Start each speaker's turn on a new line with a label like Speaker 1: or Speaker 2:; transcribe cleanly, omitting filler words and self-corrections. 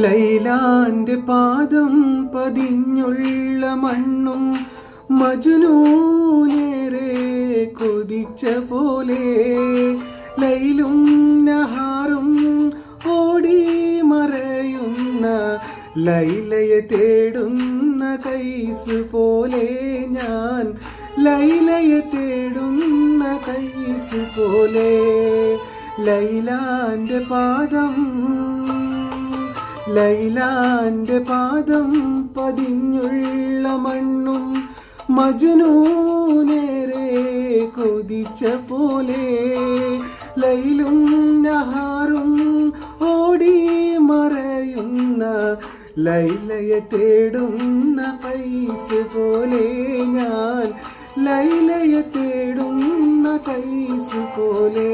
Speaker 1: ലൈലാന്റെ പാദം പതിഞ്ഞുള്ള മണ്ണും മജ്നൂനേറെ കൊതിച്ച പോലെ ലൈലും നഹാറും ഓടി മറയുന്ന ലൈലയെ തേടുന്ന കൈസ് പോലെ ഞാൻ ലൈലയെ തേടുന്ന കൈസ് പോലെ ലൈലാന്റെ പാദം പതിഞ്ഞുള്ള മണ്ണും മജ്നൂനേറെ കൊതിച്ച പോലെ ലൈലും നഹാറും ഓടി മറയുന്ന ലൈലയെ തേടുന്ന കൈസ് പോലെ ഞാൻ ലൈലയെ തേടുന്ന കൈസ് പോലെ